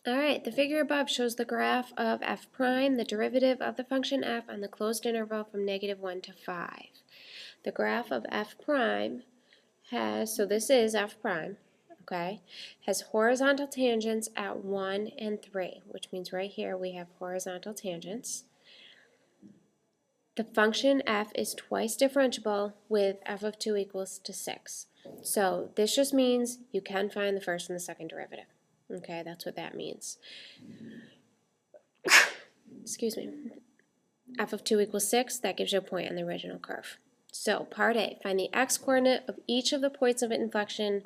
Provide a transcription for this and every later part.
All right, the figure above shows the graph of f prime, the derivative of the function f on the closed interval from -1 to 5. The graph of f prime has, so this is f prime, okay, has horizontal tangents at 1 and 3, which means right here we have horizontal tangents. The function f is twice differentiable with f of 2 equals to 6. So this just means you can find the first and the second derivative. Okay, that's what that means. Excuse me. F of 2 equals 6, that gives you a point on the original curve. So part A, find the x-coordinate of each of the points of inflection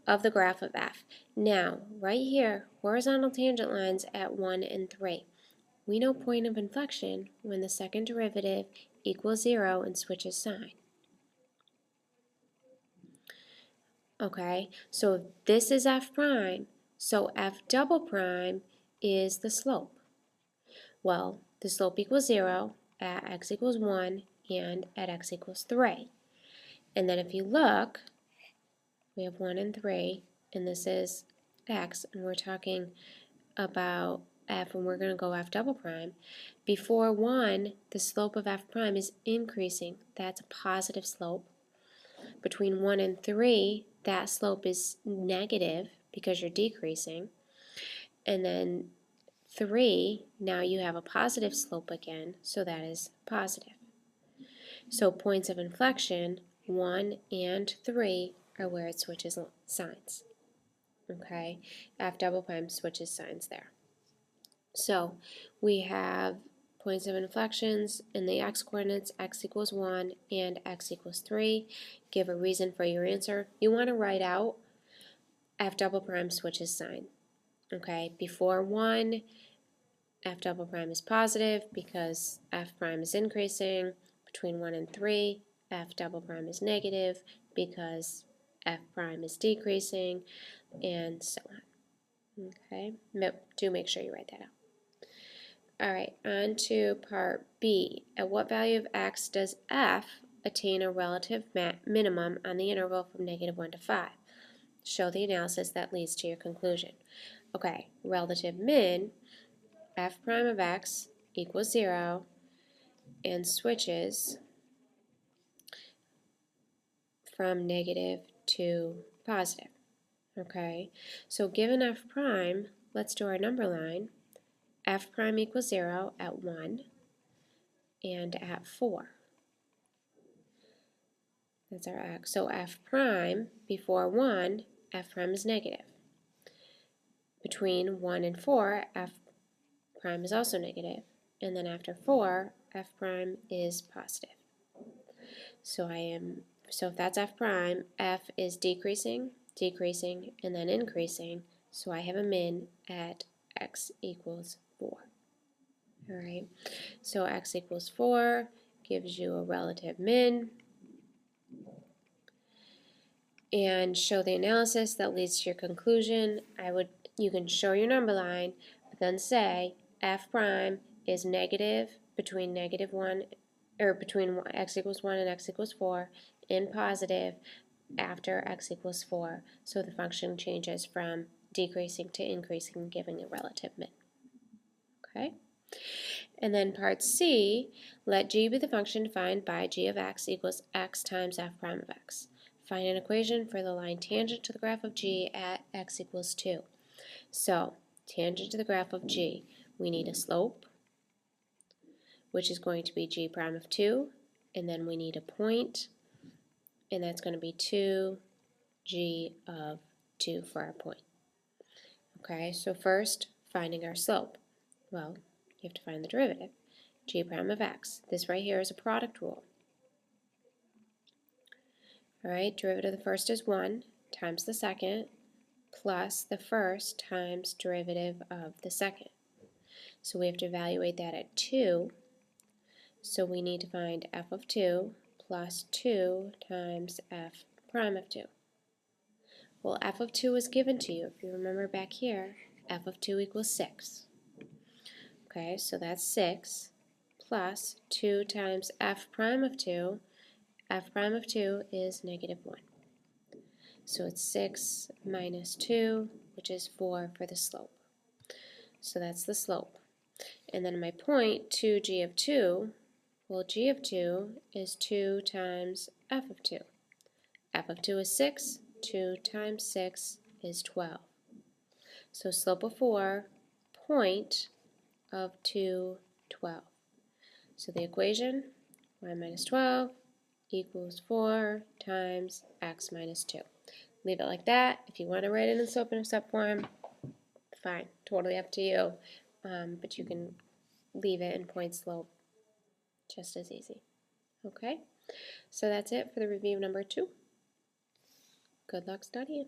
of the graph of f. Now, right here, horizontal tangent lines at 1 and 3. We know point of inflection when the second derivative equals 0 and switches sign. Okay, so this is f prime, so f double prime is the slope. Well, the slope equals 0 at x equals 1 and at x equals 3. And then if you look, we have 1 and 3, and this is x, and we're talking about f, and we're going to go f double prime. Before 1, the slope of f prime is increasing. That's a positive slope. Between 1 and 3, that slope is negative because you're decreasing. And then 3, now you have a positive slope again, so that is positive. So points of inflection, 1 and 3, are where it switches signs. Okay, f double prime switches signs there. So we have points of inflections in the x-coordinates, x equals 1 and x equals 3. Give a reason for your answer. You want to write out f double prime switches sign. Okay, before 1, f double prime is positive because f prime is increasing. Between 1 and 3, f double prime is negative because f prime is decreasing, and so on. Okay, do make sure you write that out. All right, on to part B. At what value of x does f attain a relative minimum on the interval from -1 to 5? Show the analysis that leads to your conclusion. Okay, relative min, f prime of x equals 0 and switches from negative to positive. Okay, so given f prime, let's do our number line. F prime equals 0 at 1 and at 4. That's our x. So f prime, before 1, f prime is negative. Between 1 and 4, f prime is also negative. And then after 4, f prime is positive. So if that's f prime, f is decreasing, decreasing, and then increasing. So I have a min at x equals 4. All right, so x equals 4 gives you a relative min. And show the analysis that leads to your conclusion. You can show your number line, but then say f prime is negative between -1, or between x equals 1 and x equals 4, and positive after x equals 4. So the function changes from decreasing to increasing, giving a relative min. Okay? And then part C, let g be the function defined by g of x equals x times f prime of x. Find an equation for the line tangent to the graph of g at x equals 2. So, tangent to the graph of g, we need a slope, which is going to be g prime of 2, and then we need a point, and that's going to be 2g of 2 for our point. Okay, so first, finding our slope. Well, you have to find the derivative, g prime of x. This right here is a product rule. All right, derivative of the first is 1 times the second plus the first times derivative of the second. So we have to evaluate that at 2. So we need to find f of 2 plus 2 times f prime of 2. Well, f of 2 is given to you. If you remember back here, f of 2 equals 6. Okay, so that's 6 plus 2 times f prime of 2. F prime of 2 is -1. So it's 6 minus 2, which is 4 for the slope. So that's the slope. And then my point, 2g of 2, well, g of 2 is 2 times f of 2. F of 2 is 6. 2 times 6 is 12. So slope of 4, point of 2, 12. So the equation, y minus 12 equals 4 times x minus 2. Leave it like that. If you want to write it in slope-intercept form, fine, totally up to you. But you can leave it in point slope just as easy. Okay, so that's it for the review number 2. Good luck studying.